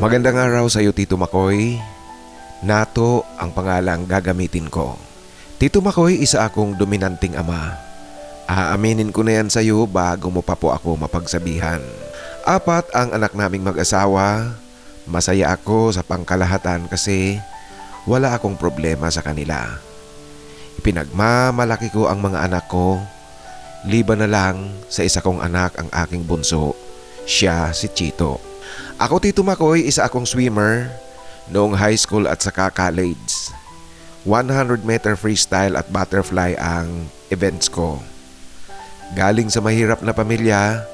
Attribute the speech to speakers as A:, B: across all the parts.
A: Magandang araw sa iyo, Tito Makoy. Nato ang pangalang gagamitin ko. Tito Makoy, isa akong dominanting ama. Aaminin ko na yan sa iyo bago mo pa po ako mapagsabihan. 4 ang anak naming mag-asawa. Masaya ako sa pangkalahatan kasi wala akong problema sa kanila. Ipinagmamalaki ko ang mga anak ko. Liban na lang sa isa kong anak, ang aking bunso. Siya si Chito. Ako, Tito Makoy, isa akong swimmer noong high school at saka college. 100-meter freestyle at butterfly ang events ko. Galing sa mahirap na pamilya,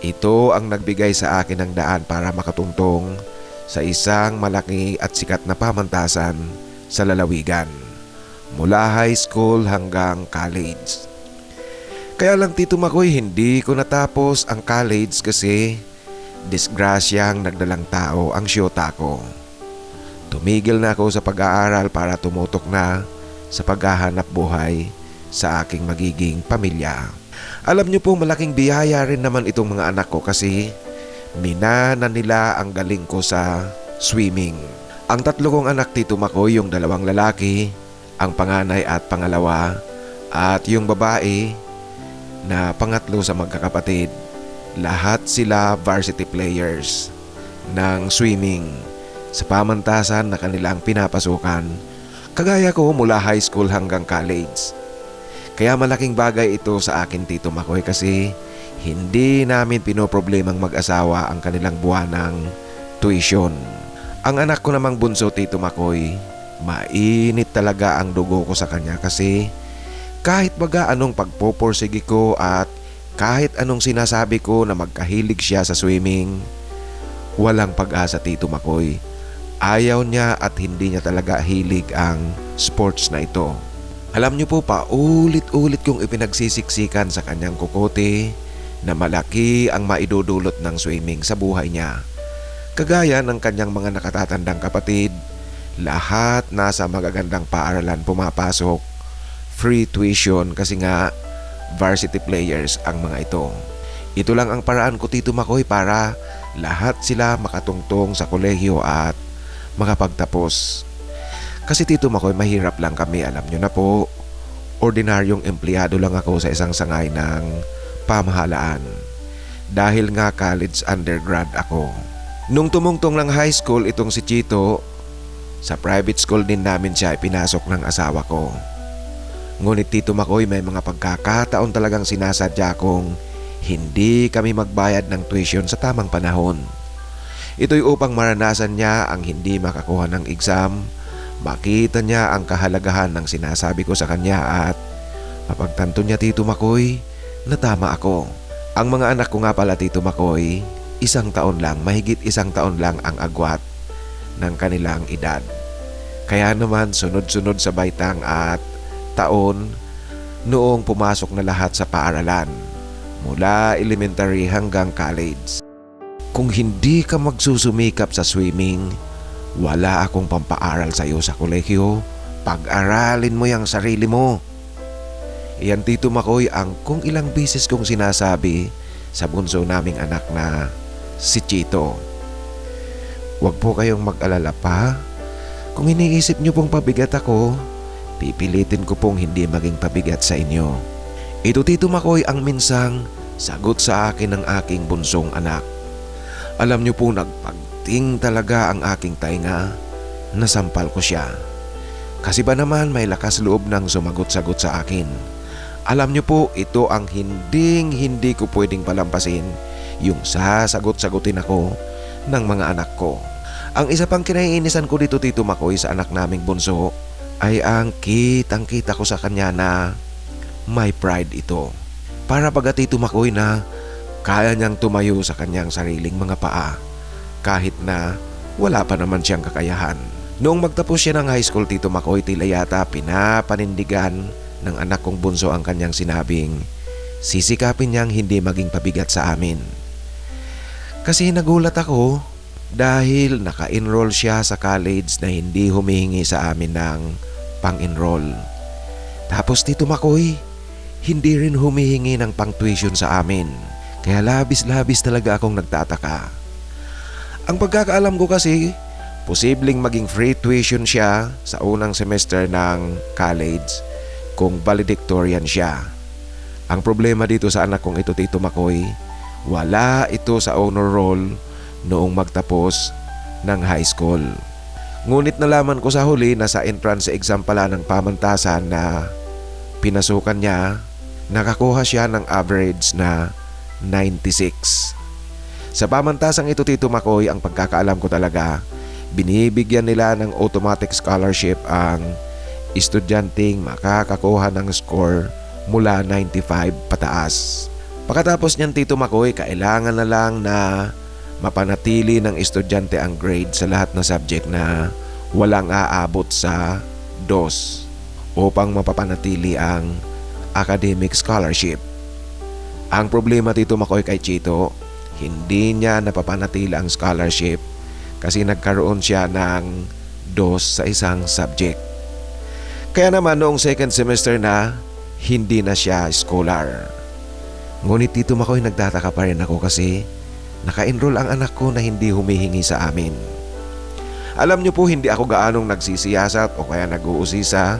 A: ito ang nagbigay sa akin ng daan para makatungtong sa isang malaki at sikat na pamantasan sa lalawigan, mula high school hanggang college. Kaya lang, Tito Makoy, hindi ko natapos ang college kasi disgrasyang nagdalang tao ang syota ko. Tumigil na ako sa pag-aaral para tumutok na sa paghahanap buhay sa aking magiging pamilya. Alam niyo po, malaking biyaya rin naman itong mga anak ko kasi minana nila ang galing ko sa swimming. Ang 3 kong anak, Tito Makoy, yung 2 lalaki, ang panganay at pangalawa, at yung babae na pangatlo sa magkakapatid, lahat sila varsity players ng swimming sa pamantasan na kanilang pinapasukan, kagaya ko mula high school hanggang college. Kaya malaking bagay ito sa akin, Tito Makoy, kasi hindi namin pinoproblemang mag-asawa ang kanilang buwanang tuition. Ang anak ko namang bunso, Tito Makoy, mainit talaga ang dugo ko sa kanya kasi kahit baga anong pagpoporsige ko at kahit anong sinasabi ko na magkahilig siya sa swimming, walang pag-asa, Tito Makoy. Ayaw niya at hindi niya talaga hilig ang sports na ito. Alam niyo po, paulit-ulit kong ipinagsisiksikan sa kanyang kukote na malaki ang maidudulot ng swimming sa buhay niya. Kagaya ng kanyang mga nakatatandang kapatid, lahat nasa magagandang paaralan pumapasok. Free tuition kasi nga varsity players ang mga ito. Ito lang ang paraan ko, Tito Makoy, para lahat sila makatungtong sa kolehiyo at makapagtapos. Kasi, Tito Makoy, mahirap lang kami, alam nyo na po. Ordinaryong empleyado lang ako sa isang sangay ng pamahalaan. Dahil nga college undergrad ako. Nung tumungtong ng high school itong si Chito, sa private school din namin siya ipinasok ng asawa ko. Ngunit, Tito Makoy, may mga pagkakataon talagang sinasadya kong hindi kami magbayad ng tuition sa tamang panahon. Ito'y upang maranasan niya ang hindi makakuha ng exam, makita niya ang kahalagahan ng sinasabi ko sa kanya at mapagtanto niya, Tito Makoy, na tama ako. Ang mga anak ko nga pala, Tito Makoy, 1 taon lang, mahigit 1 taon lang ang agwat ng kanilang edad. Kaya naman sunod-sunod sa baitang at taon noong pumasok na lahat sa paaralan, mula elementary hanggang college. Kung hindi ka magsusumikap sa swimming, wala akong pampaaral sa iyo sa kolehiyo. Pag-aralin mo yung sarili mo. Iyan, Tito Makoy, ang kung ilang beses kong sinasabi sa bunso naming anak na si Chito. Huwag po kayong mag-alala pa. Kung iniisip niyo pong pabigat ako, pipilitin ko pong hindi maging pabigat sa inyo. Ito, Tito Makoy, ang minsang sagot sa akin ng aking bunsong anak. Alam niyo po, nagpagting talaga ang aking tainga. Nasampal ko siya. Kasi ba naman may lakas loob ng sumagot-sagot sa akin. Alam niyo po, ito ang hindi ko pwedeng palampasin, yung sasagot-sagutin ako ng mga anak ko. Ang isa pang kinaiinisan ko dito, Tito Makoy, sa anak naming bunso ay ang kitang-kita ko sa kanya na may pride ito. Para baga, Tito Makoy, na kaya niyang tumayo sa kanyang sariling mga paa kahit na wala pa naman siyang kakayahan. Noong magtapos siya ng high school, Tito Makoy, tila yata pinapanindigan ng anak kong bunso ang kanyang sinabing sisikapin niyang hindi maging pabigat sa amin. Kasi nagulat ako dahil naka-enroll siya sa college na hindi humihingi sa amin ng pang-enroll. Tapos, Tito Makoy, hindi rin humihingi ng pang-tuition sa amin. Kaya labis-labis talaga akong nagtataka. Ang pagkakaalam ko kasi, posibleng maging free tuition siya sa unang semester ng college kung valedictorian siya. Ang problema dito sa anak kong ito, Tito Makoy, wala ito sa honor roll noong magtapos ng high school. Ngunit nalaman ko sa huli na sa entrance exam pala ng pamantasan na pinasukan niya, nakakuha siya ng average na 96. Sa pamantasang ito, Tito Makoy, ang pagkakaalam ko talaga, binibigyan nila ng automatic scholarship ang estudyanteng makakakuha ng score mula 95 pataas. Pagkatapos niyan, Tito Makoy, kailangan na lang na mapanatili ng estudyante ang grade sa lahat na subject na walang aabot sa 2 upang mapapanatili ang academic scholarship. Ang problema, Tito Makoy, kay Chito, hindi niya napapanatili ang scholarship kasi nagkaroon siya ng 2 sa isang subject. Kaya naman noong second semester na, hindi na siya scholar. Ngunit, Tito Makoy, nagtataka pa rin ako kasi naka-enroll ang anak ko na hindi humihingi sa amin. Alam niyo po, hindi ako gaanong nagsisiyasat o kaya nag-uusisa.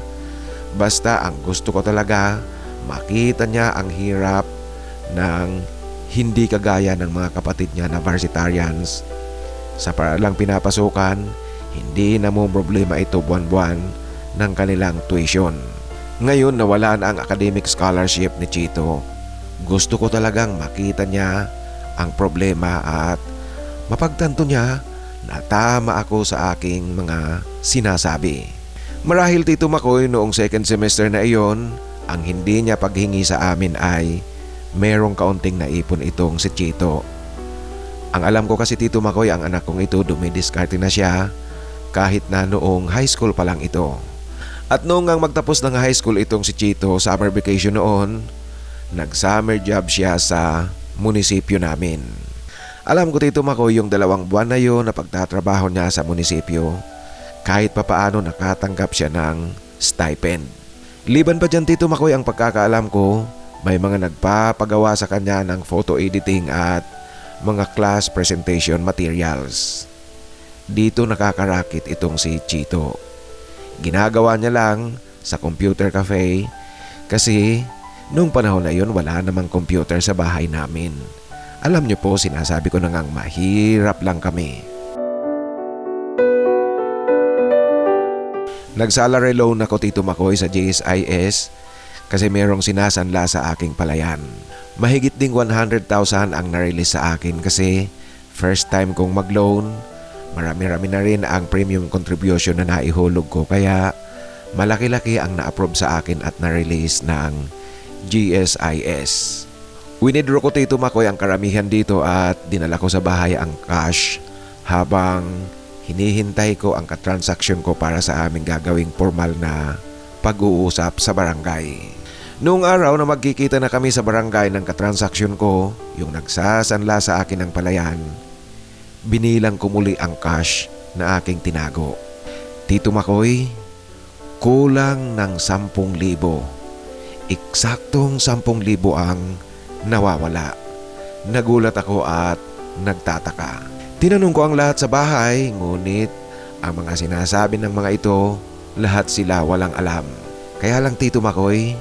A: Basta ang gusto ko talaga, makita niya ang hirap ng hindi kagaya ng mga kapatid niya na varsitarians. Sa paralang pinapasukan, hindi na mo problema ito buwan-buwan ng kanilang tuition. Ngayon nawala na ang academic scholarship ni Chito. Gusto ko talagang makita niya ang problema at mapagtanto niya na tama ako sa aking mga sinasabi. Marahil, Tito Makoy, noong second semester na iyon, ang hindi niya paghingi sa amin ay merong kaunting naipon itong si Chito. Ang alam ko kasi, Tito Makoy, ang anak kong ito dumidiskarte na siya kahit na noong high school pa lang ito. At noong ang magtapos ng high school itong si Chito, summer vacation noon, nag-summer job siya sa munisipyo namin. Alam ko, Tito Makoy, yung 2 buwan na yun na pagtatrabaho niya sa munisipyo, kahit papaano nakatanggap siya ng stipend. Liban pa dyan, Tito Makoy, ang pagkakaalam ko, may mga nagpapagawa sa kanya ng photo editing at mga class presentation materials. Dito nakakarakit itong si Chito. Ginagawa niya lang sa computer cafe kasi noong panahon na yun wala namang computer sa bahay namin. Alam niyo po, sinasabi ko na ngang mahirap lang kami. Nag-salary loan ako, Tito Makoy, sa GSIS kasi merong sinasanla sa aking palayan. Mahigit ding 100,000 ang na-release sa akin kasi first time kong mag-loan. Marami-rami na rin ang premium contribution na naihulog ko kaya malaki-laki ang na-approve sa akin at na-release ng GSIS. Winidraw ko, Tito Makoy, ang karamihan dito at dinala ko sa bahay ang cash habang hinihintay ko ang katransaksyon ko para sa aming gagawing formal na pag-uusap sa barangay. Noong araw na magkikita na kami sa barangay ng katransaksyon ko, yung nagsasanla sa akin ng palayan, binilang ko muli ang cash na aking tinago. Tito Makoy, kulang ng 10,000. Eksaktong 10,000 ang nawawala. Nagulat ako at nagtataka. Tinanong ko ang lahat sa bahay, ngunit ang mga sinasabi ng mga ito, lahat sila walang alam. Kaya lang, Tito Makoy,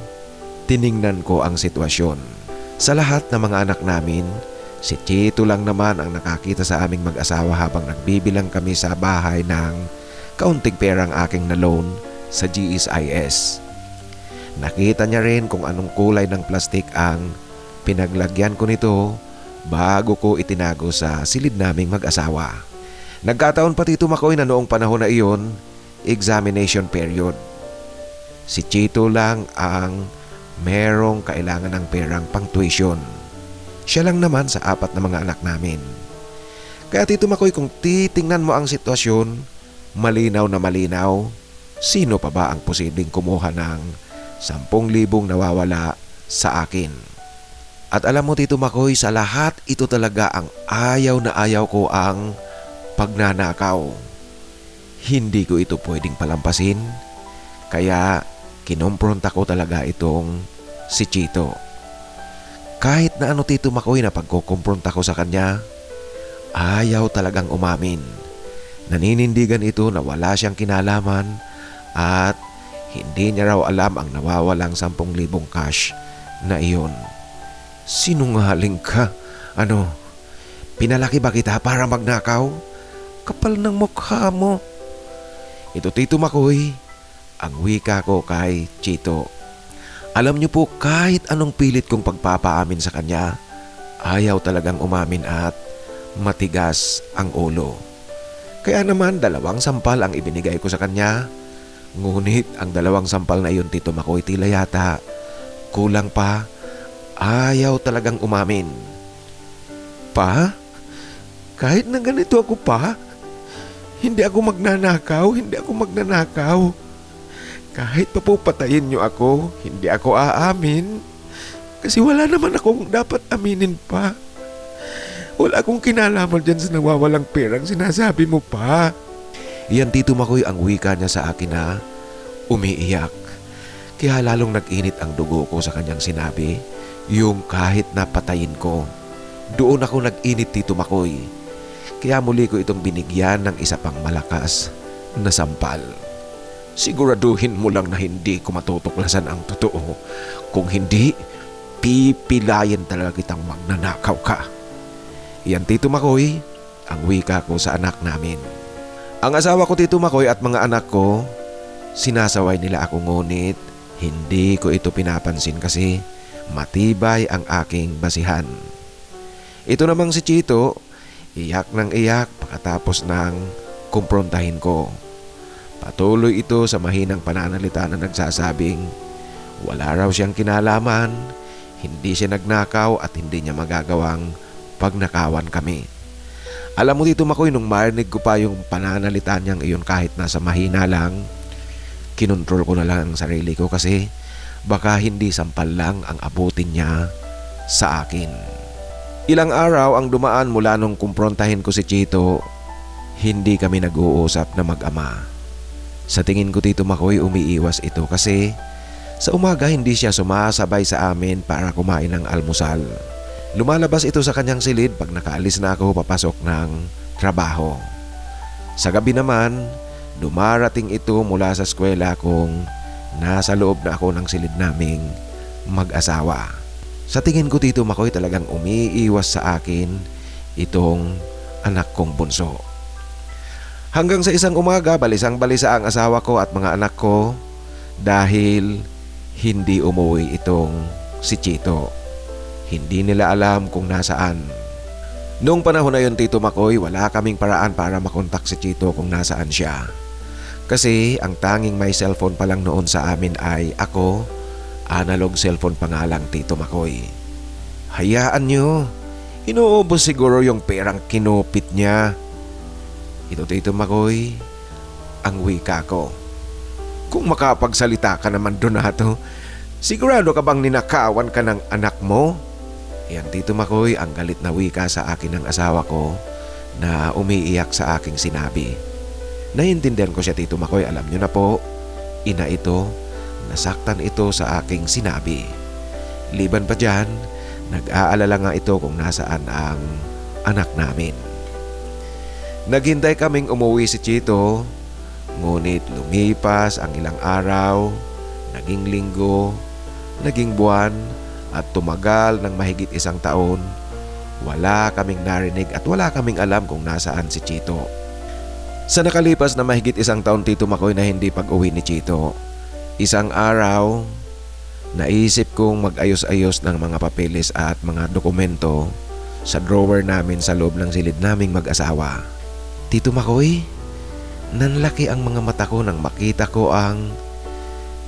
A: tiningnan ko ang sitwasyon. Sa lahat ng mga anak namin, si Chito lang naman ang nakakita sa aming mag-asawa habang nagbibilang kami sa bahay ng kaunting perang aking na-loan sa GSIS. Nakita niya rin kung anong kulay ng plastik ang pinaglagyan ko nito bago ko itinago sa silid naming mag-asawa. Nagkataon pa, Tito Makoy, na noong panahon na iyon, examination period. Si Chito lang ang merong kailangan ng perang pang tuition. Siya lang naman sa 4 na mga anak namin. Kaya, Tito Makoy, kung titingnan mo ang sitwasyon, malinaw na malinaw, sino pa ba ang posibleng kumuha ng 10,000 nawawala sa akin? At alam mo, Tito Makoy, sa lahat ito talaga ang ayaw na ayaw ko ang pagnanakaw. Hindi ko ito pwedeng palampasin, kaya kinompronta ko talaga itong si Chito. Kahit na ano, Tito Makoy, na pagkukumpronta ko sa kanya, Ayaw talagang umamin. Naninindigan ito na wala siyang kinalaman at hindi niya raw alam ang nawawalang 10,000 cash na iyon. Sinungaling ka. Ano, pinalaki ba kita para magnakaw? Kapal ng mukha mo. Ito Tito Makoy, ang wika ko kay Chito. Alam niyo po, kahit anong pilit kong pagpapaamin sa kanya, ayaw talagang umamin at matigas ang ulo. Kaya naman 2 sampal ang ibinigay ko sa kanya. Ngunit ang 2 sampal na iyon Tito Makoy tila yata kulang pa. Ayaw talagang umamin. Pa? Kahit na ganito ako pa? Hindi ako magnanakaw. Kahit pa po patayin niyo ako, hindi ako aamin. Kasi wala naman akong dapat aminin pa. Wala akong kinalaman dyan sa nawawalang perang sinasabi mo pa. Iyan Tito Makoy ang wika niya sa akin na umiiyak. Kaya lalong nag-init ang dugo ko sa kanyang sinabi, yung kahit napatayin ko. Doon ako nag-init Tito Makoy. Kaya muli ko itong binigyan ng isa pang malakas na sampal. Siguraduhin mo lang na hindi ko matutuklasan ang totoo. Kung hindi, pipilayin talaga kitang magnanakaw ka. Iyan Tito Makoy, ang wika ko sa anak namin. Ang asawa ko Tito Makoy at mga anak ko, sinasaway nila ako ngunit hindi ko ito pinapansin kasi matibay ang aking basihan. Ito namang si Chito, iyak ng iyak pagkatapos ng kumprontahin ko. Patuloy ito sa mahinang pananalita na nagsasabing wala raw siyang kinalaman, hindi siya nagnakaw at hindi niya magagawang pagnakawan kami. Alam mo Tito Makoy, nung marinig ko pa yung pananalita niyang iyon kahit nasa mahina lang, kinontrol ko na lang ang sarili ko kasi baka hindi sampal lang ang abutin niya sa akin. Ilang araw ang dumaan mula nung kumprontahin ko si Chito, hindi kami nag-uusap na mag-ama. Sa tingin ko Tito Makoy, umiiwas ito kasi sa umaga hindi siya sumasabay sa amin para kumain ng almusal. Lumalabas ito sa kanyang silid pag nakaalis na ako papasok ng trabaho. Sa gabi naman, dumarating ito mula sa eskwela kung nasa loob na ako ng silid naming mag-asawa. Sa tingin ko Tito Makoy, talagang umiiwas sa akin itong anak kong bunso. Hanggang sa isang umaga, balisang-balisa ang asawa ko at mga anak ko dahil hindi umuwi itong si Chito. Hindi nila alam kung nasaan. Noong panahon na yun Tito Makoy, wala kaming paraan para makontak si Chito kung nasaan siya. Kasi ang tanging may cellphone pa lang noon sa amin ay ako, analog cellphone pa nga lang Tito Makoy. Hayaan nyo, inuubos siguro yung perang kinupit niya. Ito Tito Makoy, ang wika ko. Kung makapagsalita ka naman Donato, sigurado ka bang ninakawan ka ng anak mo? Yan Tito Makoy, ang galit na wika sa akin ng asawa ko na umiiyak sa aking sinabi. Naiintindihan ko siya Tito Makoy, alam nyo na po, ina ito, nasaktan ito sa aking sinabi. Liban pa dyan, nag-aalala nga ito kung nasaan ang anak namin. Naghintay kaming umuwi si Chito, ngunit lumipas ang ilang araw, naging linggo, naging buwan at tumagal ng mahigit 1 taon. Wala kaming narinig at wala kaming alam kung nasaan si Chito. Sa nakalipas na mahigit 1 taon Tito Makoy na hindi pag-uwi ni Chito, isang araw, naisip kong mag-ayos-ayos ng mga papeles at mga dokumento sa drawer namin sa loob ng silid naming mag-asawa. Tito Makoy, nanlaki ang mga mata ko nang makita ko ang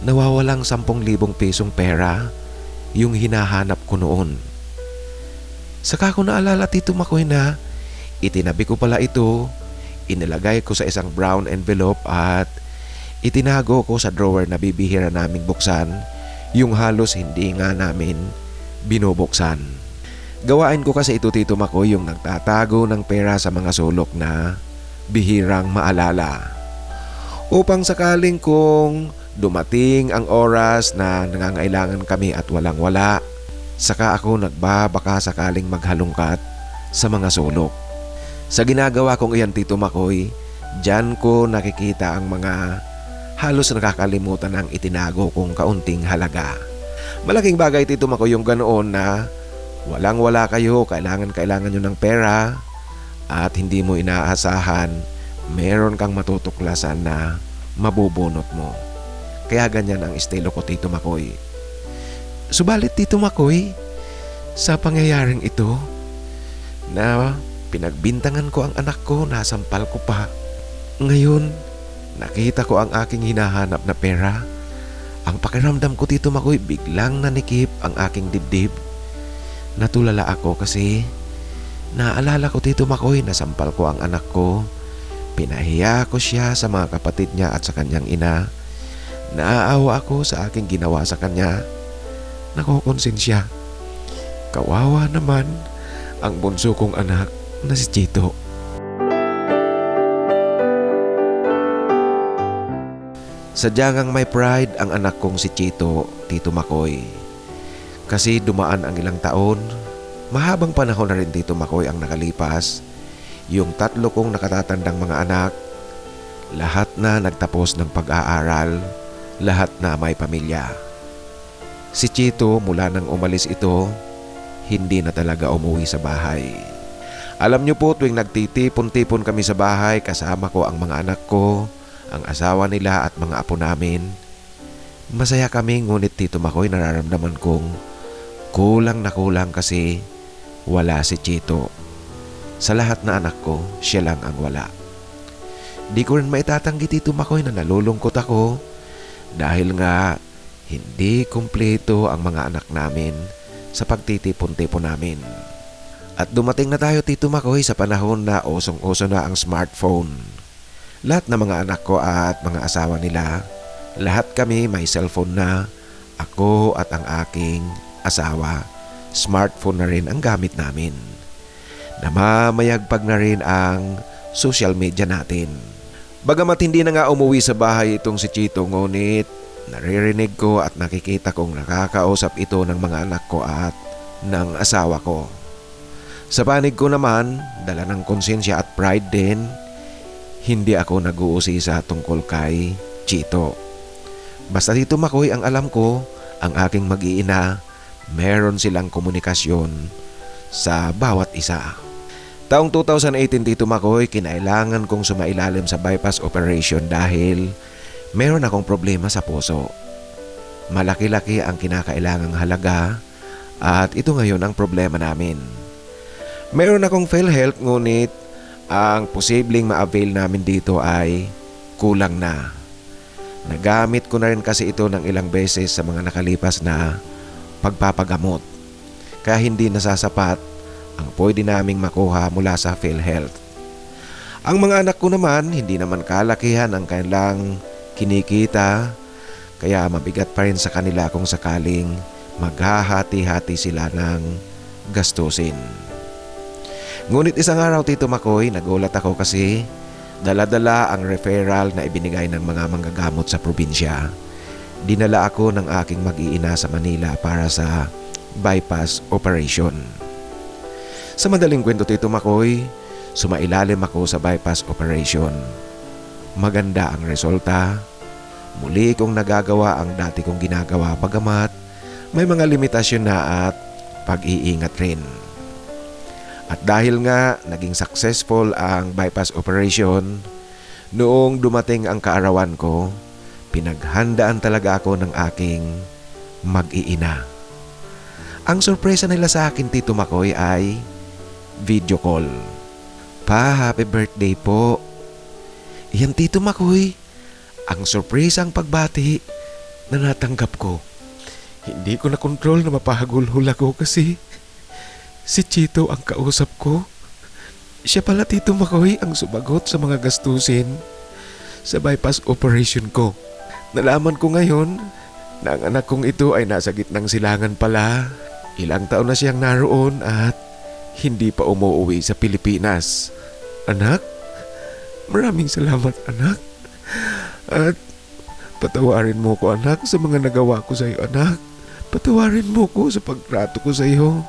A: nawawalang 10,000 pesong pera, yung hinahanap ko noon. Saka ko naalala Tito Makoy na itinabi ko pala ito, inilagay ko sa isang brown envelope at itinago ko sa drawer na bibihira naming buksan, yung halos hindi nga namin binubuksan. Gawain ko kasi ito Tito Makoy, yung nagtatago ng pera sa mga sulok na bihirang maalala. Upang sakaling kung dumating ang oras na nangangailangan kami at walang-wala, saka ako nagbabaka sakaling maghalungkat sa mga sulok. Sa ginagawa kong iyan, Tito Makoy, diyan ko nakikita ang mga halos nakakalimutan ang itinago kong kaunting halaga. Malaking bagay, Tito Makoy, yung ganoon na walang-wala kayo, kailangan nyo ng pera at hindi mo inaasahan meron kang matutuklasan na mabubunot mo. Kaya ganyan ang estilo ko, Tito Makoy. Subalit, Tito Makoy, sa pangyayaring ito na pinagbintangan ko ang anak ko, nasampal ko pa. Ngayon, nakita ko ang aking hinahanap na pera. Ang pakiramdam ko, Tito Makoy, biglang nanikip ang aking dibdib. Natulala ako kasi naalala ko, Tito Makoy, nasampal ko ang anak ko. Pinahiya ko siya sa mga kapatid niya at sa kanyang ina. Naaawa ako sa aking ginawa sa kanya. Nakokonsensya. Kawawa naman ang bunso kong anak na si Chito. Sadyang ang may pride ang anak kong si Chito, Tito Makoy. Kasi dumaan ang ilang taon, mahabang panahon na rin, Tito Makoy, ang nakalipas. Yung 3 kong nakatatandang mga anak, lahat na nagtapos ng pag-aaral, lahat na may pamilya. Si Chito, mula nang umalis ito, hindi na talaga umuwi sa bahay. Alam niyo po, tuwing nagtitipon-tipon kami sa bahay, kasama ko ang mga anak ko, ang asawa nila at mga apo namin. Masaya kami, ngunit Tito Makoy, nararamdaman kong kulang na kulang kasi wala si Chito. Sa lahat na anak ko, siya lang ang wala. Di ko rin maitatanggi, Tito Makoy, na nalulungkot ako dahil nga hindi kumpleto ang mga anak namin sa pagtitipon-tipon namin. At dumating na tayo, Tito Makoy, sa panahon na usong-uso na ang smartphone. Lahat ng mga anak ko at mga asawa nila, lahat kami may cellphone na. Ako at ang aking asawa, smartphone na rin ang gamit namin. Namamayagpag na rin ang social media natin. Bagamat hindi na nga umuwi sa bahay itong si Chito, ngunit naririnig ko at nakikita kong nakakausap ito ng mga anak ko at ng asawa ko. Sa panig ko naman, dala ng konsensya at pride din, hindi ako nag-uusisa tungkol kay Chito. Basta, Tito Makoy, ang alam ko, ang aking mag-iina, meron silang komunikasyon sa bawat isa. Taong 2018, Tito Makoy, kinailangan kong sumailalim sa bypass operation dahil meron akong problema sa puso. Malaki-laki ang kinakailangang halaga at ito ngayon ang problema namin. Meron akong PhilHealth, ngunit ang posibleng ma-avail namin dito ay kulang na. Nagamit ko na rin kasi ito ng ilang beses sa mga nakalipas na pagpapagamot. Kaya hindi nasasapat ang pwede naming makuha mula sa PhilHealth. Ang mga anak ko naman, hindi naman kalakihan ang kanilang kinikita, kaya mabigat pa rin sa kanila kung sakaling maghahati-hati sila ng gastusin. Ngunit isang araw, Tito Makoy, nagulat ako kasi dala-dala ang referral na ibinigay ng mga manggagamot sa probinsya. Dinala ako ng aking mag-iina sa Manila para sa bypass operation. Sa madaling kwento, Tito Makoy, sumailalim ako sa bypass operation. Maganda ang resulta. Muli kong nagagawa ang dati kong ginagawa, bagamat may mga limitasyon na at pag-iingat rin. At dahil nga naging successful ang bypass operation, noong dumating ang kaarawan ko, pinaghandaan talaga ako ng aking mag-iina. Ang sorpresa nila sa akin, Tito Makoy, ay video call. Pa, happy birthday po. Iyan, Tito Makoy, ang sorpresang pagbati na natanggap ko. Hindi ko na kontrol na mapahagulhol ako kasi si Chito ang kausap ko. Siya pala, Tito Makoy, ang sumagot sa mga gastusin sa bypass operation ko. Nalaman ko ngayon na ang anak kong ito ay nasa gitnang silangan pala. Ilang taon na siyang naroon at hindi pa umuwi sa Pilipinas. Anak, maraming salamat, anak. At patawarin mo ko, anak, sa mga nagawa ko sa iyo, anak. Patawarin mo ko sa pagtrato ko sa iyo.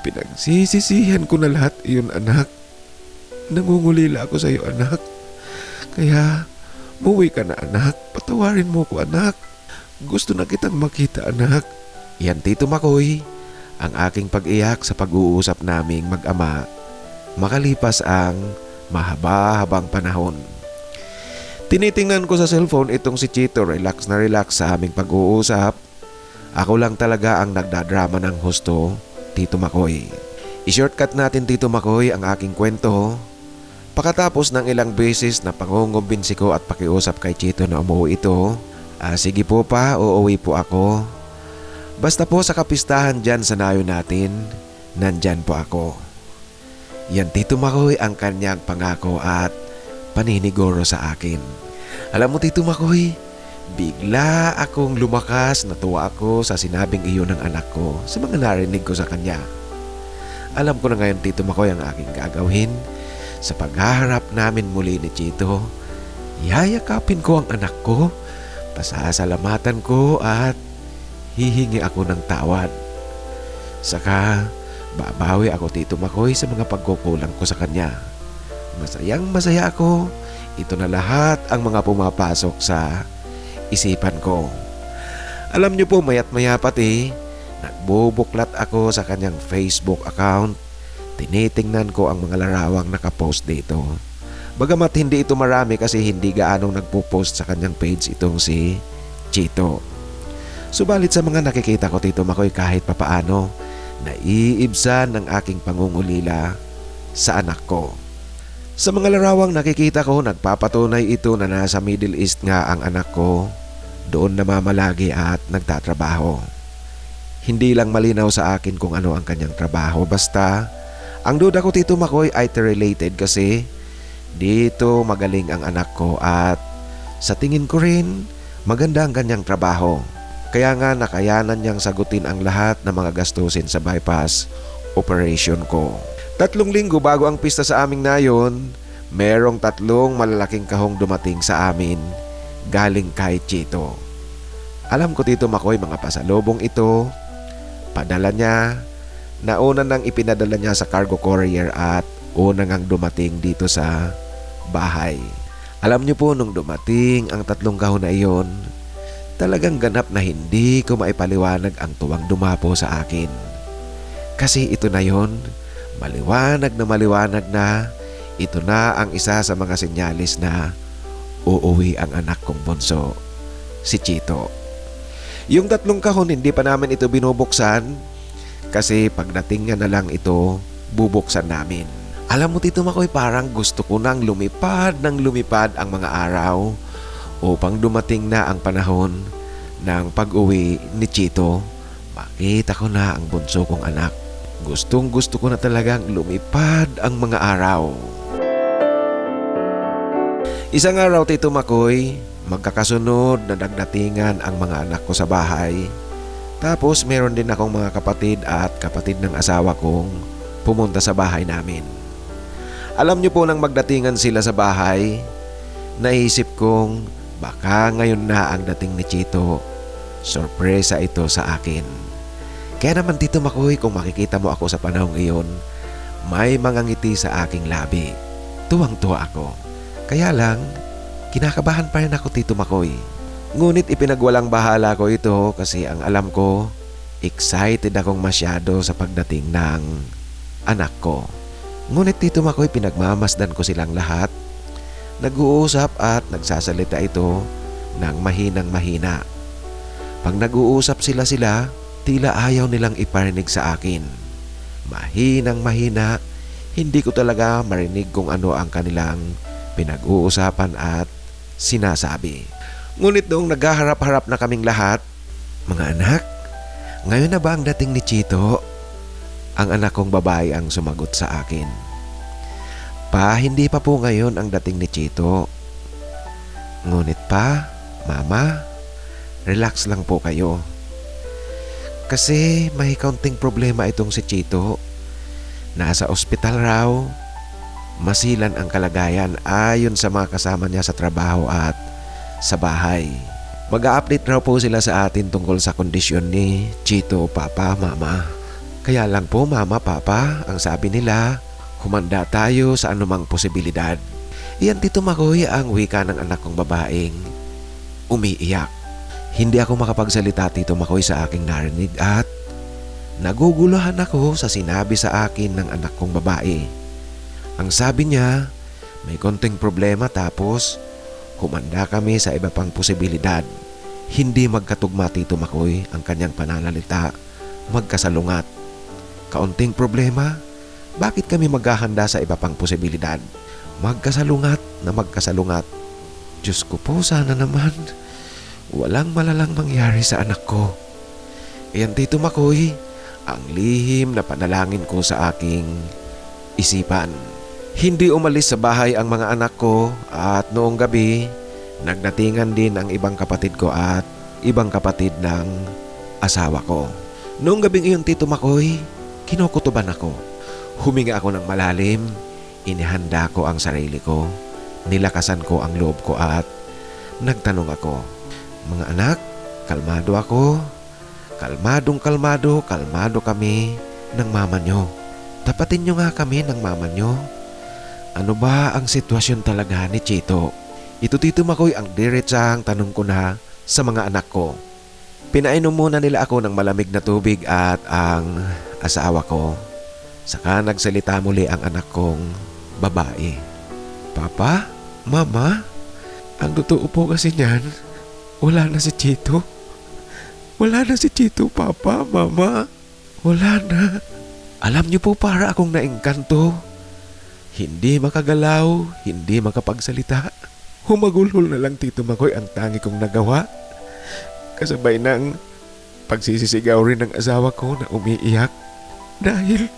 A: Pinagsisisihan ko na lahat iyon, anak. Nangungulila ako sa iyo, anak. Kaya, muwi ka na, anak. Patawarin mo ko, anak. Gusto na kitang makita, anak. Yan, Tito Makoy, ang aking pag-iyak sa pag-uusap naming mag-ama makalipas ang mahaba-habang panahon. Tinitingnan ko sa cellphone itong si Chito, relax na relax sa aming pag-uusap. Ako lang talaga ang nagdadrama ng husto, Tito Makoy. I-shortcut natin, Tito Makoy, ang aking kwento. Pagkatapos ng ilang beses na pangungumbinsi ko at pakiusap kay Chito na umuwi ito, sige po pa, uuwi po ako. Basta po sa kapistahan dyan sa nayo natin, nandyan po ako. Yan, Tito Makoy, ang kanyang pangako at paniniguro sa akin. Alam mo, Tito Makoy, bigla akong lumakas, natuwa ako sa sinabing iyon ng anak ko sa mga narinig ko sa kanya. Alam ko na ngayon, Tito Makoy, ang aking gagawin. Sa paghaharap namin muli ni Chito, yayakapin ko ang anak ko, pasasalamatan ko at hihingi ako ng tawad. Saka babawi ako, Tito Makoy, sa mga pagkukulang ko sa kanya. Masayang masaya ako. Ito na lahat ang mga pumapasok sa isipan ko. Alam niyo po, mayat maya pati nagbubuklat ako sa kanyang Facebook account. Tinitingnan ko ang mga larawang nakapost dito. Bagamat hindi ito marami kasi hindi gaanong nagpo-post sa kanyang page itong si Chito. Subalit sa mga nakikita ko, Tito Makoy, kahit papaano, naiibsan ng aking pangungulila sa anak ko. Sa mga larawang nakikita ko, nagpapatunay ito na nasa Middle East nga ang anak ko. Doon namamalagi at nagtatrabaho. Hindi lang malinaw sa akin kung ano ang kanyang trabaho, basta ang duda ko, Tito Makoy, IT related kasi dito magaling ang anak ko at sa tingin ko rin maganda ang kanyang trabaho. Kaya nga nakayanan niyang sagutin ang lahat ng mga gastusin sa bypass operation ko. 3 linggo bago ang pista sa aming nayon, merong 3 malalaking kahong dumating sa amin galing kay Chito. Alam ko, Tito Makoy, mga pasalubong ito, padala niya. Nauna nang ipinadala niya sa cargo courier at una ngang dumating dito sa bahay. Alam niyo po, nung dumating ang 3 kahon na iyon, talagang ganap na hindi ko maipaliwanag ang tuwang dumapo sa akin. Kasi ito na yon, maliwanag na ito na ang isa sa mga senyalis na uuwi ang anak kong bunso, si Chito. Yung 3 kahon hindi pa namin ito binubuksan kasi pagdating niya na lang ito bubuksan namin. Alam mo, Tito Makoy, parang gusto ko nang lumipad ang mga araw upang dumating na ang panahon ng pag-uwi ni Chito. Makita ko na ang bunso kong anak. Gustong gusto ko na talagang lumipad ang mga araw. Isang araw, Tito Makoy, magkakasunod na nagdatingan ang mga anak ko sa bahay. Tapos meron din akong mga kapatid at kapatid ng asawa kong pumunta sa bahay namin. Alam niyo po, nang magdatingan sila sa bahay, naisip kong baka ngayon na ang dating ni Chito. Sorpresa ito sa akin. Kaya naman, Tito Makoy, kung makikita mo ako sa panahong iyon, may mga ngiti sa aking labi. Tuwang-tuwa ako. Kaya lang, kinakabahan pa rin ako, Tito Makoy. Ngunit ipinagwalang bahala ko ito kasi ang alam ko, excited akong masyado sa pagdating ng anak ko. Ngunit, Tito Makoy, pinagmamasdan ko silang lahat. Nag-uusap at nagsasalita ito ng mahinang mahina. Pag nag-uusap sila, tila ayaw nilang iparinig sa akin. Mahinang mahina, hindi ko talaga marinig kung ano ang kanilang pinag-uusapan at sinasabi. Ngunit noong naghaharap-harap na kaming lahat, mga anak, ngayon na ba ang dating ni Chito? Ang anak kong babae ang sumagot sa akin. Pa, hindi pa po ngayon ang dating ni Chito. Ngunit pa, Mama, relax lang po kayo. Kasi may kaunting problema itong si Chito. Nasa ospital raw. Masilan ang kalagayan ayon sa mga kasama niya sa trabaho at sa bahay. Mag-a-update raw po sila sa atin tungkol sa kondisyon ni Chito, Papa, Mama. Kaya lang po, Mama, Papa, ang sabi nila, Humanda tayo sa anumang posibilidad. Iyan Tito Makoy ang wika ng anak kong babaeng umiiyak. Hindi ako makapagsalita Tito Makoy sa aking narinig at naguguluhan ako sa sinabi sa akin ng anak kong babae. Ang sabi niya, may konting problema tapos humanda kami sa iba pang posibilidad. Hindi magkatugma Tito Makoy ang kanyang pananalita, magkasalungat. Kaunting problema, bakit kami maghahanda sa iba pang posibilidad? Magkasalungat na magkasalungat. Diyos ko po, sana naman walang malalang mangyari sa anak ko. Iyan Tito Makoy ang lihim na panalangin ko sa aking isipan. Hindi umalis sa bahay ang mga anak ko at noong gabi nagdatingan din ang ibang kapatid ko at ibang kapatid ng asawa ko. Noong gabing iyon Tito Makoy, kinukutuban ako. Huminga ako ng malalim, inihanda ko ang sarili ko, nilakasan ko ang loob ko at nagtanong ako, mga anak, kalmado ako. Kalmado kami ng mama nyo. Tapatin nyo nga kami ng mama nyo. Ano ba ang sitwasyon talaga ni Chito? Ito Tito Makoy ang diretsahang tanong ko na sa mga anak ko. Pinainom muna nila ako ng malamig na tubig at ang asawa ko. Saka nagsalita muli ang anak kong babae. Papa, Mama, ang totoo po kasi niyan, wala na si Chito. Wala na si Chito, Papa, Mama. Wala na. Alam niyo po para akong naengkanto. Hindi makagalaw, hindi makapagsalita. Humagulhol na lang Tito Makoy ang tangi kong nagawa. Kasabay ng pagsisisigaw rin ng asawa ko na umiiyak. Dahil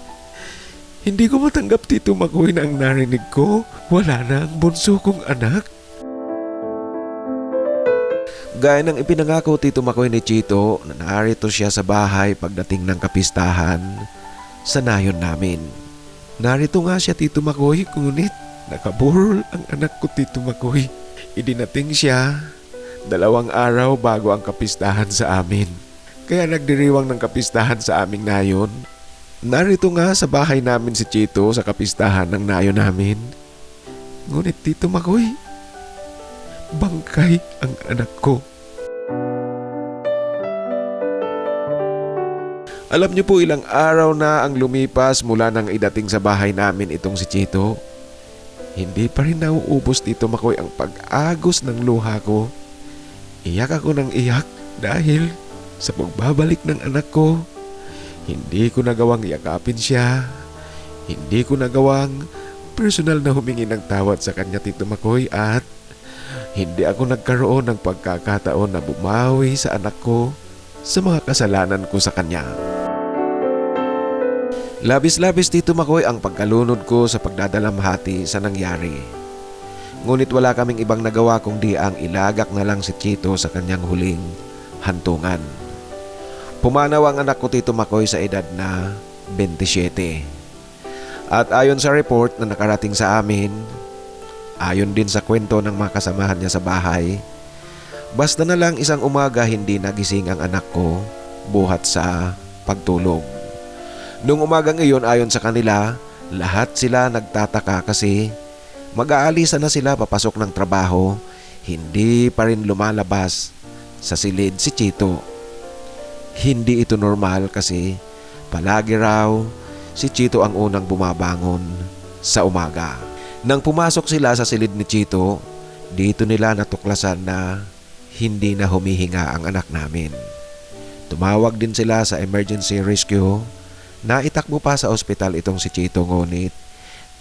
A: hindi ko matanggap Tito Makoy na ang narinig ko. Wala na ang bunso kong anak. Gaya ng ipinangako Tito Makoy ni Chito na narito siya sa bahay pagdating ng kapistahan sa nayon namin. Narito nga siya Tito Makoy, ngunit nakaburol ang anak ko Tito Makoy. Idinating siya 2 araw bago ang kapistahan sa amin. Kaya nagdiriwang ng kapistahan sa aming nayon. Narito nga sa bahay namin si Chito sa kapistahan ng nayon namin. Ngunit Tito Makoy, bangkay ang anak ko. Alam niyo po ilang araw na ang lumipas mula nang idating sa bahay namin itong si Chito. Hindi pa rin nauubos Tito Makoy ang pag-agos ng luha ko. Iyak ako ng iyak dahil sa pagbabalik ng anak ko, hindi ko nagawang yakapin siya. Hindi ko nagawang personal na humingi ng tawad sa kanya Tito Makoy at hindi ako nagkaroon ng pagkakataon na bumawi sa anak ko sa mga kasalanan ko sa kanya. Labis-labis Tito Makoy ang pagkalunod ko sa pagdadalamhati sa nangyari. Ngunit wala kaming ibang nagawa kundi ang ilagak na lang si Chito sa kanyang huling hantungan. Pumanaw ang anak ko Tito Makoy sa edad na 27. At ayon sa report na nakarating sa amin, ayon din sa kwento ng mga kasamahan niya sa bahay, basta na lang isang umaga hindi nagising ang anak ko buhat sa pagtulog. Nung umagang iyon ayon sa kanila, lahat sila nagtataka kasi mag-aalisa na sila papasok ng trabaho, hindi pa rin lumalabas sa silid si Chito. Hindi ito normal kasi palagi raw si Chito ang unang bumabangon sa umaga. Nang pumasok sila sa silid ni Chito, dito nila natuklasan na hindi na humihinga ang anak namin. Tumawag din sila sa emergency rescue. Naitakbo pa sa ospital itong si Chito ngunit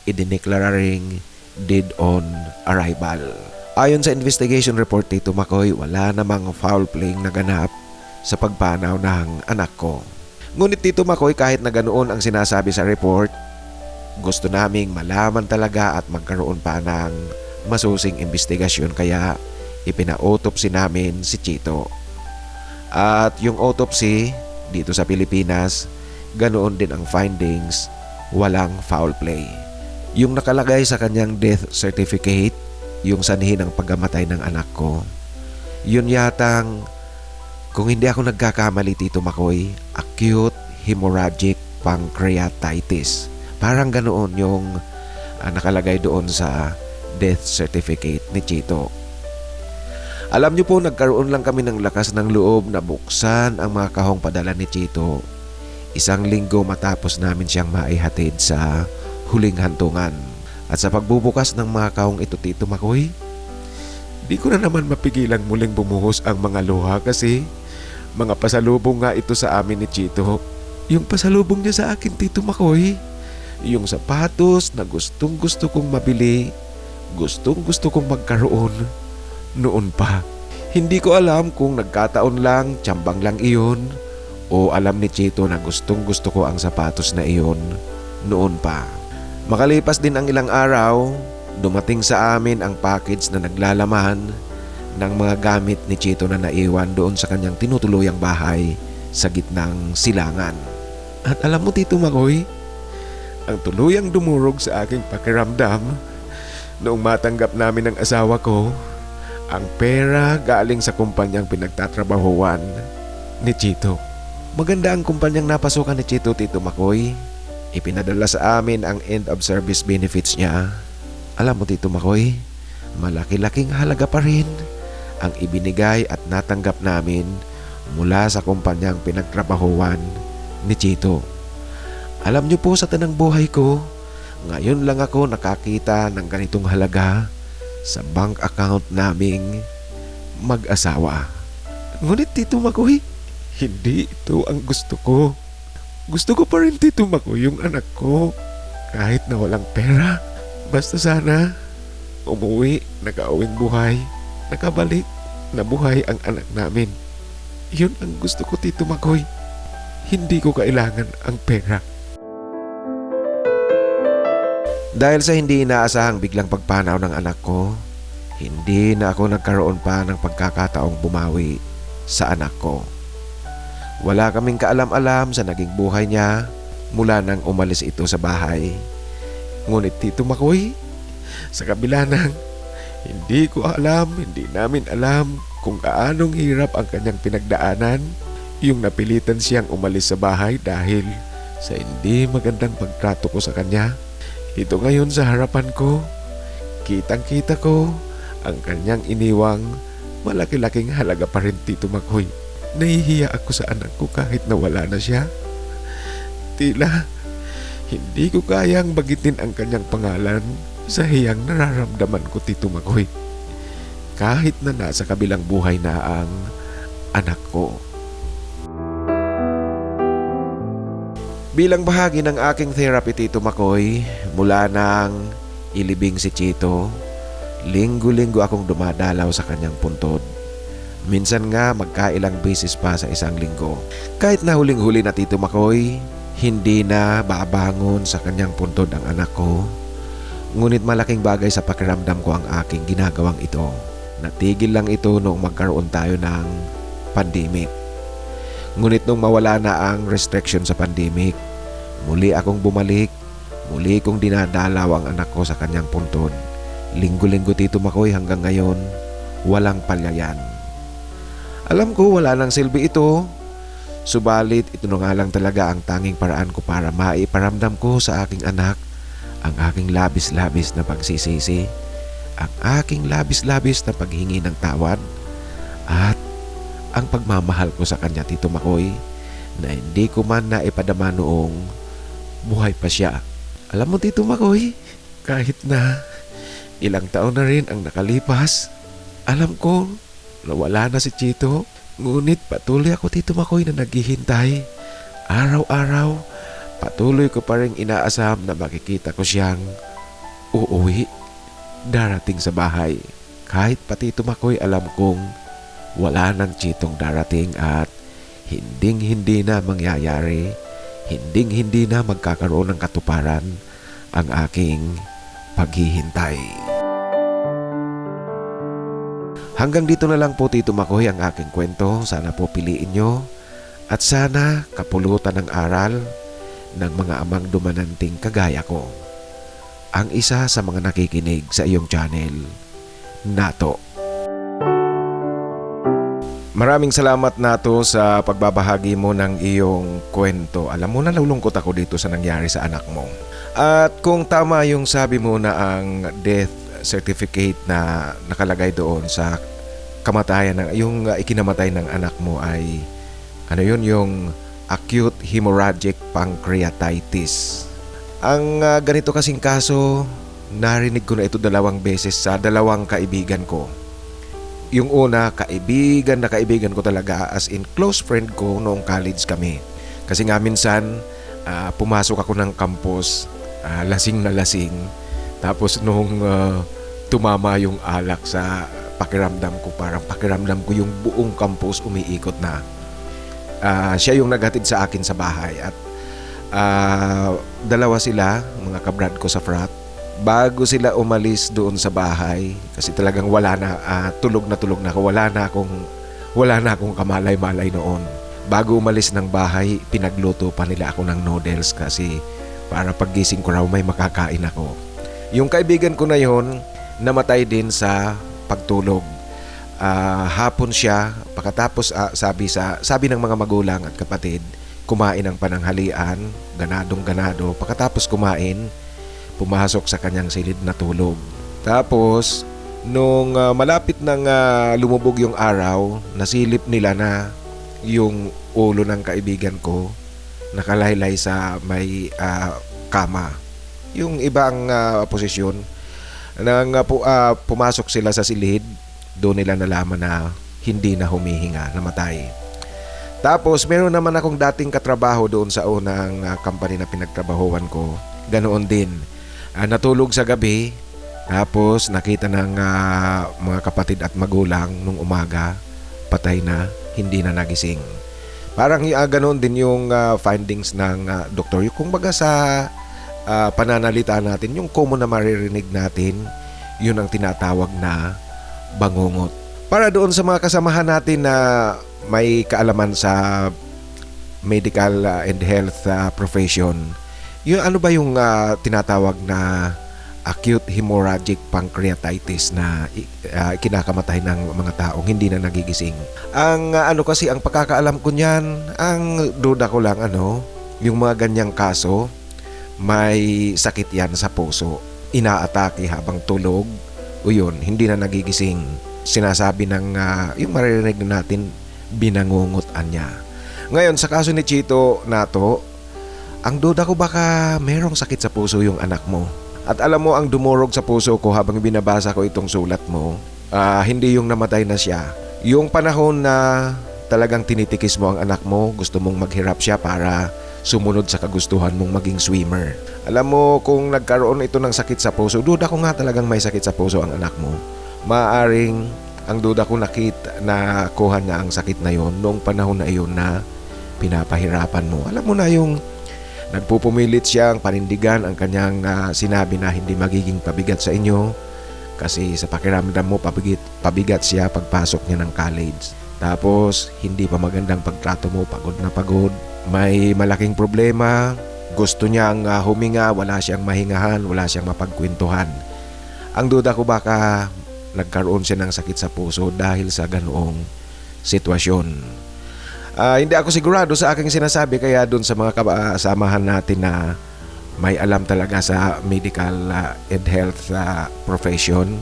A: idineklara ring dead on arrival. Ayon sa investigation report Tito Makoy, wala namang foul play na ganap sa pagpanaw ng anak ko. Ngunit Tito Makoy, kahit na ganoon ang sinasabi sa report, gusto naming malaman talaga at magkaroon pa ng masusing investigasyon kaya ipina-autopsy namin si Chito. At yung autopsy dito sa Pilipinas, ganoon din ang findings, walang foul play. Yung nakalagay sa kanyang death certificate, yung sanhi ng pagkamatay ng anak ko, yun yatang, kung hindi ako nagkakamali Tito Makoy, acute hemorrhagic pancreatitis. Parang ganoon yung nakalagay doon sa death certificate ni Chito. Alam niyo po, nagkaroon lang kami ng lakas ng loob na buksan ang mga kahong padala ni Chito 1 linggo matapos namin siyang maihatid sa huling hantungan. At sa pagbubukas ng mga kahong ito, Tito Makoy, di ko na naman mapigilan muling bumuhos ang mga luha kasi mga pasalubong nga ito sa amin ni Chito. Yung pasalubong niya sa akin, Tito Makoy, yung sapatos na gustong gusto kong mabili, gustong gusto kong magkaroon noon pa. Hindi ko alam kung nagkataon lang, tiyambang lang iyon, o alam ni Chito na gustong gusto ko ang sapatos na iyon noon pa. Makalipas din ang ilang araw, dumating sa amin ang package na naglalaman ng mga gamit ni Chito na naiwan doon sa kanyang tinutuluyang bahay sa gitnang silangan. At alam mo, Tito Makoy, ang tuluyang dumurog sa aking pakiramdam noong matanggap namin ng asawa ko ang pera galing sa kumpanyang pinagtatrabahuan ni Chito. Maganda ang kumpanyang napasukan ni Chito, Tito Makoy. Ipinadala sa amin ang end of service benefits niya. Alam mo, Tito Makoy, malaki-laking halaga pa rin ang ibinigay at natanggap namin mula sa kumpanyang pinagtrabahuan ni Chito. Alam niyo po, sa tanang buhay ko, ngayon lang ako nakakita ng ganitong halaga sa bank account naming mag-asawa. Ngunit, Tito Makoy, hindi ito ang gusto ko. Gusto ko pa rin, Tito Makoy, yung anak ko. Kahit na walang pera, basta sana umuwi, nakauwing buhay, nakabalik na buhay ang anak namin. Yun ang gusto ko, Tito Makoy. Hindi ko kailangan ang pera. Dahil sa hindi inaasahang biglang pagpanaw ng anak ko, hindi na ako nagkaroon pa ng pagkakataong bumawi sa anak ko. Wala kaming kaalam-alam sa naging buhay niya mula nang umalis ito sa bahay. Ngunit, Tito Makoy, sa kabila ng hindi ko alam, hindi namin alam kung gaanong hirap ang kanyang pinagdaanan, yung napilitan siyang umalis sa bahay dahil sa hindi magandang pagtrato ko sa kanya. Ito ngayon sa harapan ko, kitang-kita ko ang kanyang iniwang malaki-laking halaga pa rin, Tito Makoy. Nahihiya ako sa anak ko kahit nawala na siya. Tila hindi ko kayang bagitin ang kanyang pangalan sa hiyang nararamdaman ko, Tito Makoy. Kahit na nasa kabilang buhay na ang anak ko. Bilang bahagi ng aking therapy, Tito Makoy, mula nang ilibing si Chito, linggo-linggo akong dumadalaw sa kanyang puntod. Minsan nga magkailang beses pa sa 1 linggo. Kahit na huling-huli na, Tito Makoy, hindi na babangon sa kanyang puntod ang anak ko. Ngunit malaking bagay sa pakiramdam ko ang aking ginagawang ito. Natigil lang ito noong magkaroon tayo ng pandemic. Ngunit nung mawala na ang restriction sa pandemic, muli akong bumalik, muli kong dinadalaw ang anak ko sa kanyang puntod. Linggo-linggo, Tito Makoy, hanggang ngayon, walang palyayan. Alam ko wala nang silbi ito, subalit ito na nga lang talaga ang tanging paraan ko para maiparamdam ko sa aking anak ang aking labis-labis na pagsisisi, ang aking labis-labis na paghingi ng tawad, at ang pagmamahal ko sa kanya, Tito Makoy, na hindi ko man naipadama noong buhay pa siya. Alam mo, Tito Makoy, kahit na ilang taon na rin ang nakalipas, alam ko nawala na si Chito, ngunit patuloy ako, Tito Makoy, na naghihintay. Araw-araw, patuloy ko pa rin inaasam na makikita ko siyang uuwi, darating sa bahay. Kahit pa, Tito Makoy, alam kong wala nang Chitong darating at hinding-hindi na mangyayari, hinding-hindi na magkakaroon ng katuparan ang aking paghihintay. Hanggang dito na lang po, Tito Makoy, ang aking kwento. Sana po piliin nyo at sana kapulutan ng aral ng mga amang dumananting kagaya ko. Ang isa sa mga nakikinig sa iyong channel, Nato. Maraming salamat na to sa pagbabahagi mo ng iyong kwento. Alam mo, nalulungkot ako dito sa nangyari sa anak mo. At kung tama yung sabi mo na ang death certificate na nakalagay doon sa kamatayan ng yung ikinamatay ng anak mo ay yung acute hemorrhagic pancreatitis. Ang ganito kasing kaso, narinig ko na ito 2 beses sa 2 kaibigan ko. Yung una, kaibigan ko talaga, as in close friend ko noong college kami. Kasi nga minsan, pumasok ako ng campus, lasing na lasing. Tapos nung tumama yung alak sa pakiramdam ko, parang pakiramdam ko yung buong campus umiikot na. Siya yung naghatid sa akin sa bahay at 2 sila, mga kabrad ko sa frat. Bago sila umalis doon sa bahay, kasi talagang tulog na ako, wala na akong kamalay-malay noon. Bago umalis ng bahay, pinagluto pa nila ako ng noodles kasi para paggising ko raw may makakain ako. Yung kaibigan ko na yon, namatay din sa pagtulog. Hapon siya, pagkatapos sabi ng mga magulang at kapatid, kumain ng pananghalian, ganadong-ganado. Pagkatapos kumain, pumasok sa kanyang silid na tulog. Tapos, nung malapit nang lumubog yung araw, nasilip nila na yung ulo ng kaibigan ko nakalaylay sa may kama. Yung ibang posisyon, nang pumasok sila sa silid, doon nila nalaman na hindi na humihinga, namatay. Tapos, meron naman akong dating katrabaho doon sa unang company na pinagtrabahuan ko. Ganoon din. Natulog sa gabi, tapos nakita ng mga kapatid at magulang nung umaga, patay na, hindi na nagising. Parang ganoon din yung findings ng doktor. Yung kumbaga sa pananalita natin, yung common na maririnig natin, yun ang tinatawag na bangungot. Para doon sa mga kasamahan natin na may kaalaman sa medical and health profession, yung ano ba yung tinatawag na acute hemorrhagic pancreatitis na kinakamatay ng mga taong hindi na nagigising. Ang kasi ang pagkakaalam ko niyan, ang duda ko lang yung mga ganyang kaso, may sakit yan sa puso. Inaatake habang tulog o yun, hindi na nagigising. Sinasabi ng yung maririnig natin, binangungutan niya. Ngayon sa kaso ni Chito Nato, ang duda ko baka merong sakit sa puso yung anak mo. At alam mo, ang dumurog sa puso ko habang binabasa ko itong sulat mo, hindi yung namatay na siya. Yung panahon na talagang tinitikis mo ang anak mo, gusto mong maghirap siya para sumunod sa kagustuhan mong maging swimmer. Alam mo, kung nagkaroon ito ng sakit sa puso, duda ko nga talagang may sakit sa puso ang anak mo. Maaring ang duda ko na kuha niya ang sakit na yon noong panahon na iyon na pinapahirapan mo. Alam mo na yung nagpupumilit siyang panindigan ang kanyang sinabi na hindi magiging pabigat sa inyo kasi sa pakiramdam mo pabigat siya pagpasok niya ng college. Tapos hindi pa magandang pagtrato mo, pagod na pagod, may malaking problema, gusto niyang huminga, wala siyang mahingahan, wala siyang mapagkwentuhan. Ang duda ko baka nagkaroon siya ng sakit sa puso dahil sa ganoong sitwasyon. Hindi ako sigurado sa aking sinasabi, kaya doon sa mga kasamahan natin na may alam talaga sa medical and health profession,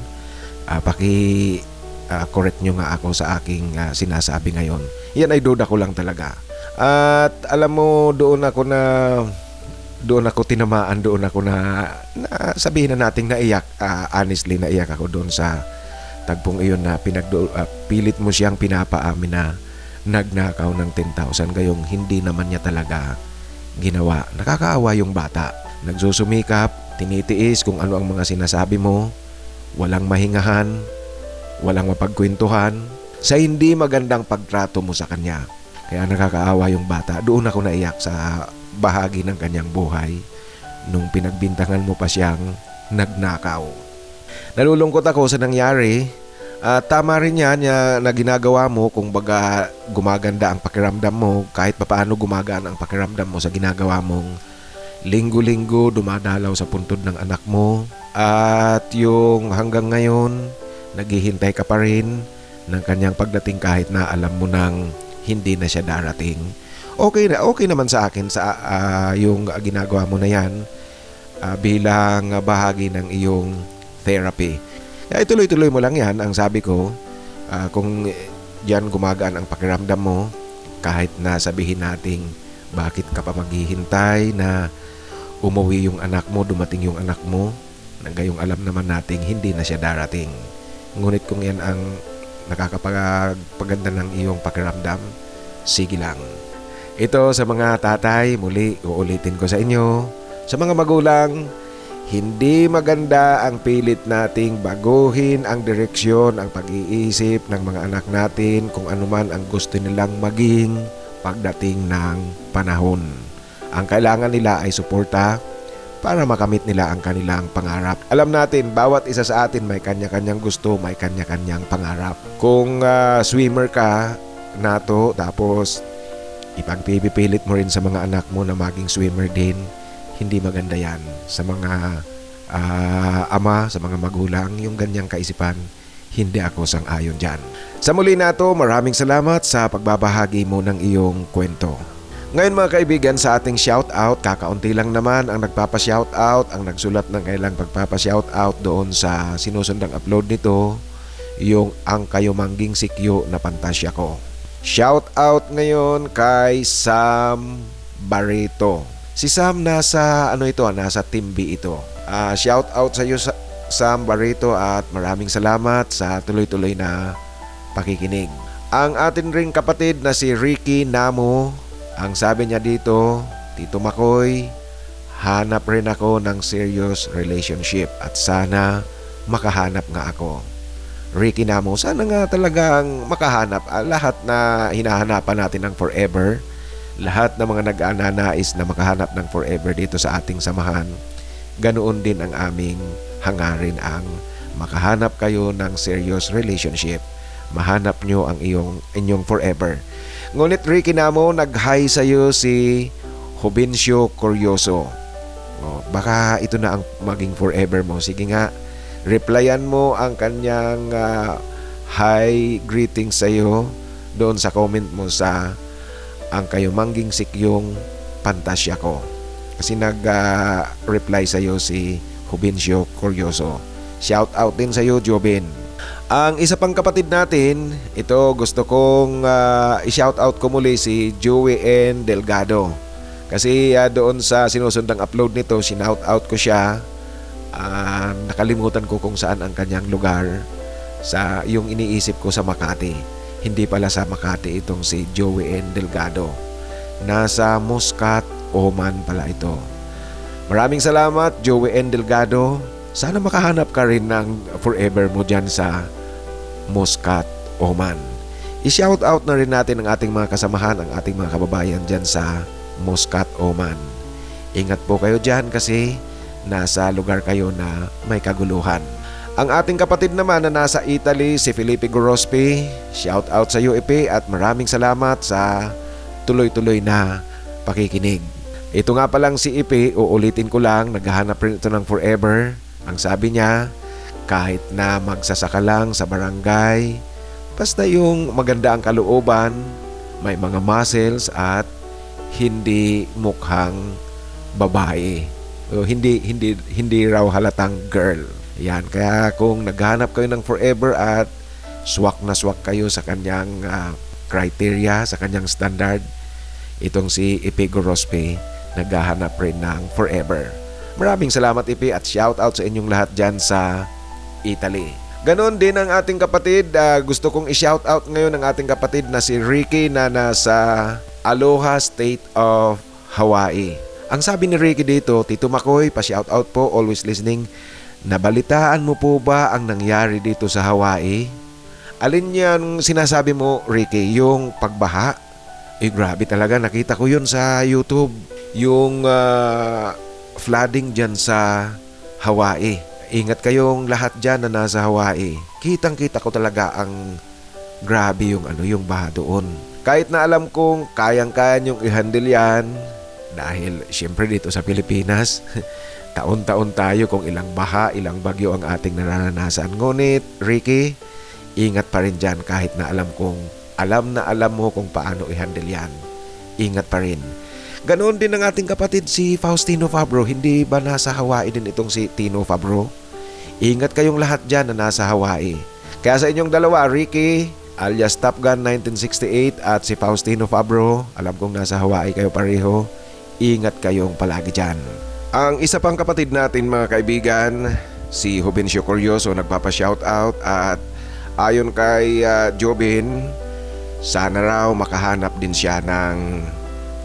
A: correct nyo nga ako sa aking sinasabi ngayon. Yan ay duda ko lang talaga. At alam mo, doon ako tinamaan, doon ako na sabihin na nating naiyak. Honestly, naiyak ako doon sa tagpong iyon na pilit mo siyang pinapaamin na nagnakaw ng 10,000 gayong hindi naman niya talaga ginawa. Nakakaawa yung bata. Nagsusumikap, tinitiis kung ano ang mga sinasabi mo, walang mahingahan, walang mapagkwentuhan, sa hindi magandang pagtrato mo sa kanya. Kaya nakakaawa yung bata. Doon ako naiyak sa bahagi ng kanyang buhay nung pinagbintangan mo pa siyang nagnakaw. Nalulungkot ako sa nangyari. Tama rin yan na ginagawa mo, kung baga gumaganda ang pakiramdam mo, kahit papaano gumagaan ang pakiramdam mo sa ginagawa mong linggo-linggo dumadalaw sa puntod ng anak mo, at yung hanggang ngayon naghihintay ka pa rin ng kanyang pagdating kahit na alam mo nang hindi na siya darating. Okay naman sa akin sa yung ginagawa mo na yan bilang bahagi ng iyong therapy. Kaya ituloy-tuloy mo lang yan. Ang sabi ko, kung yan gumagaan ang pakiramdam mo, kahit na sabihin nating bakit ka pa maghihintay na umuwi yung anak mo, dumating yung anak mo, gayong alam naman nating hindi na siya darating. Ngunit kung yan ang nakakapagpaganda ng iyong pakiramdam, sige lang. Ito sa mga tatay, muli uulitin ko sa inyo, sa mga magulang, hindi maganda ang pilit nating baguhin ang direksyon, ang pag-iisip ng mga anak natin kung anuman ang gusto nilang maging pagdating ng panahon. Ang kailangan nila ay suporta para makamit nila ang kanilang pangarap. Alam natin, bawat isa sa atin may kanya-kanyang gusto, may kanya-kanyang pangarap. Kung swimmer ka nato, tapos ipagpipilit mo rin sa mga anak mo na maging swimmer din, hindi maganda yan. Sa mga ama, sa mga magulang, yung ganyang kaisipan, hindi ako sang-ayon dyan. Sa muli nato, maraming salamat sa pagbabahagi mo ng iyong kwento. Ngayon mga kaibigan, sa ating shoutout, kakaunti lang naman ang nagpapa-shoutout, ang nagsulat ng kailang pagpapa-shoutout doon sa sinusundang upload nito, yung Ang Kayumangging Sikyo na Pantasya Ko. Shoutout ngayon kay Sam Barreto. Si Sam nasa nasa Team B ito. Shoutout sa iyo Sam Barreto at maraming salamat sa tuloy-tuloy na pakikinig. Ang atin ring kapatid na si Ricky Namo, ang sabi niya dito, Tito Makoy, hanap rin ako ng serious relationship at sana makahanap nga ako. Ricky Namo, sana nga talagang makahanap. Lahat na hinahanapan natin ng forever, lahat ng mga nag-aananais na makahanap ng forever dito sa ating samahan, ganoon din ang aming hangarin ang makahanap kayo ng serious relationship. Mahanap nyo ang inyong forever. Ngunit Ricky Namo, nag-hi sa'yo si Jobencio Curioso. Baka ito na ang maging forever mo. Sige nga, replyan mo ang kanyang hi greeting sa'yo doon sa comment mo sa Ang Kayumangging Sikyong Pantasya Ko. Kasi nag-reply sa'yo si Jobencio Curioso. Shout out din sa'yo, Joben. Ang isa pang kapatid natin, ito gusto kong i-shout out ko muli si Joey N. Delgado. Kasi doon sa sinusundang upload nito, shinout out ko siya. Nakalimutan ko kung saan ang kanyang lugar sa yung iniisip ko sa Makati. Hindi pala sa Makati itong si Joey N. Delgado. Nasa Muscat, Oman pala ito. Maraming salamat, Joey N. Delgado. Sana makahanap ka rin ng forever mo dyan sa Muscat, Oman. I-shout out na rin natin ang ating mga kasamahan, ang ating mga kababayan dyan sa Muscat, Oman. Ingat po kayo dyan kasi nasa lugar kayo na may kaguluhan. Ang ating kapatid naman na nasa Italy, si Felipe Gorospe, shout out sa iyo Ipe at maraming salamat sa tuloy-tuloy na pakikinig. Ito nga palang si Ipe, uulitin ko lang, naghahanap rin ito ng forever. Ang sabi niya, kahit na magsasaka lang sa barangay, basta yung maganda ang kalooban, may mga muscles at hindi mukhang babae. Hindi raw halatang girl. Yan, kaya kung naghahanap kayo ng forever at swak na swak kayo sa kanyang criteria, sa kanyang standard, itong si Ipe Gorospe naghahanap rin ng forever. Maraming salamat Ipe at shout out sa inyong lahat dyan sa Italy. Ganon din ang ating kapatid, gusto kong i-shout out ngayon ang ating kapatid na si Ricky na nasa Aloha State of Hawaii. Ang sabi ni Ricky dito, Tito Makoy, pa-shout out po, always listening. Nabalitaan mo po ba ang nangyari dito sa Hawaii? Alin yan sinasabi mo, Ricky? Yung pagbaha? Grabe talaga, nakita ko yun sa YouTube. Yung flooding dyan sa Hawaii. Ingat kayong lahat dyan na nasa Hawaii. Kitang-kita ko talaga ang grabe yung baha doon. Kahit na alam kong kayang-kaya nyong i-handle yan, dahil syempre dito sa Pilipinas, taon-taon tayo kung ilang baha, ilang bagyo ang ating nararanasan. Ngunit, Ricky, ingat pa rin dyan kahit na alam mo kung paano i-handle yan. Ingat pa rin. Ganoon din ang ating kapatid si Faustino Fabro. Hindi ba nasa Hawaii din itong si Tino Fabro? Ingat kayong lahat dyan na nasa Hawaii. Kaya sa inyong dalawa, Ricky alias Top Gun 1968 at si Faustino Fabro, alam kong nasa Hawaii kayo pareho. Ingat kayong palagi dyan. Ang isa pang kapatid natin mga kaibigan, si Juvencio Curioso, nagpapa-shoutout at ayon kay Jobin, sana raw makahanap din siya ng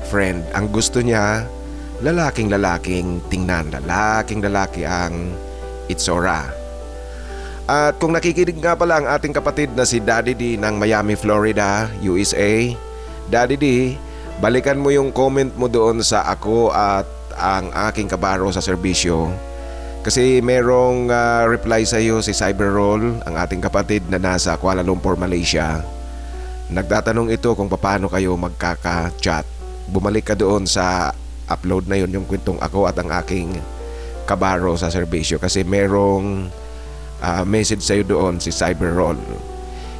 A: friend. Ang gusto niya, lalaking tingnan, lalaki ang itsura. At kung nakikinig nga pala ang ating kapatid na si Daddy D ng Miami, Florida, USA, Daddy D, balikan mo yung comment mo doon sa ako at ang aking kabaro sa serbisyo. Kasi merong reply sa iyo si Cyberroll, ang ating kapatid na nasa Kuala Lumpur, Malaysia. Nagtatanong ito kung paano kayo magkaka-chat. Bumalik ka doon sa upload na yun, yung kwentong ako at ang aking kabaro sa serbisyo. Kasi merong message sa iyo doon si Cyberroll.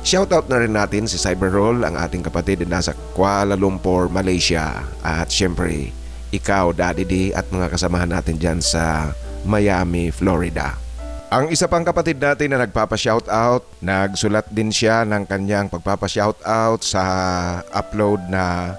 A: Shoutout na rin natin si Cyberroll, ang ating kapatid na nasa Kuala Lumpur, Malaysia. At syempre, ikaw, Daddy D, at mga kasamahan natin dyan sa Miami, Florida. Ang isa pang kapatid natin na nagpapa-shoutout, nagsulat din siya ng kanyang pagpapa-shoutout sa upload na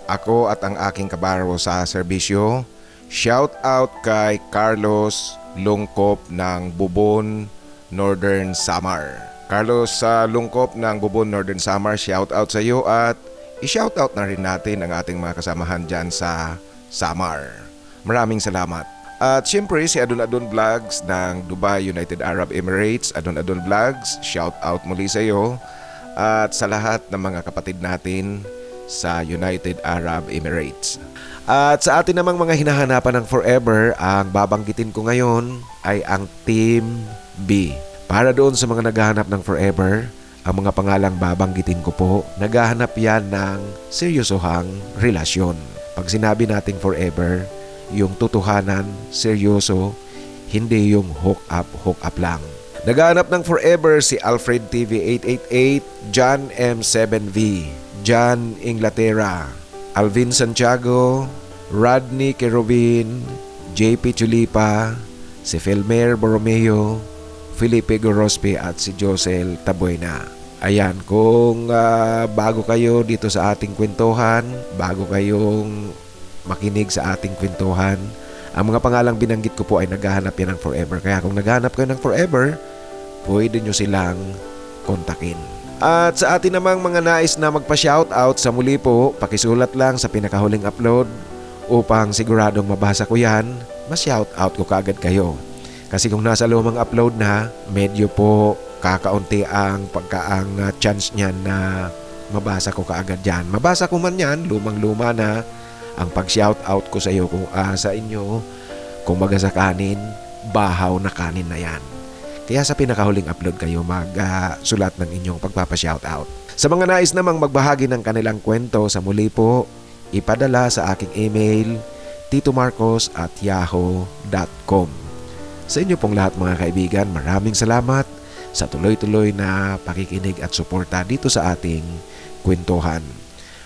A: ako at ang aking kabaro sa serbisyo. Shoutout kay Carlos Lungkop ng Bubon, Northern Samar. Carlos sa Lungkop ng Bubon, Northern Samar, shoutout sa iyo at i-shoutout na rin natin ang ating mga kasamahan dyan sa Samar. Maraming salamat. At syempre si Adon Adon Vlogs ng Dubai, United Arab Emirates. Adon Adon Vlogs, shoutout muli sa iyo at sa lahat ng mga kapatid natin sa United Arab Emirates. At sa atin namang mga hinahanapan ng forever, ang babanggitin ko ngayon ay ang Team B. Para doon sa mga naghahanap ng forever, ang mga pangalang babanggitin ko po, naghahanap yan ng seryosohang relasyon. Pag sinabi nating forever, yung totohanan, seryoso, hindi yung hook up lang. Naghahanap ng forever si Alfred TV 888, John M7V, John Inglaterra, Alvin Santiago, Rodney Kerubin, JP Chulipa, si Felmer Borromeo, Felipe Gorospe at si Josel Tabuena. Ayan, kung bago kayo dito sa ating kwentuhan, bago kayong makinig sa ating kwentuhan, ang mga pangalang binanggit ko po ay naghahanap yan ng forever. Kaya kung naghahanap kayo ng forever, pwede nyo silang kontakin. At sa atin namang mga nais na magpa-shoutout sa muli po, pakisulat lang sa pinakahuling upload upang siguradong mabasa ko yan, ma-shoutout ko kaagad kayo. Kasi kung nasa lumang upload na, medyo po kakaunti ang chance niyan na mabasa ko kaagad yan. Mabasa ko man yan, lumang-luma na ang pag-shoutout ko sa iyo kung sa inyo, kung baga sa kanin, bahaw na kanin na yan. Kaya sa pinakahuling upload kayo sulat ng inyong pagpapa-shoutout. Sa mga nais namang magbahagi ng kanilang kwento sa muli po, ipadala sa aking email titomarcos@yahoo.com. Sa inyo pong lahat mga kaibigan, maraming salamat sa tuloy-tuloy na pakikinig at suporta dito sa ating kwentuhan.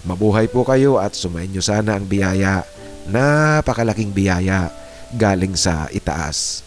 A: Mabuhay po kayo at sumainyo sana ang biyaya, napakalaking biyaya galing sa itaas.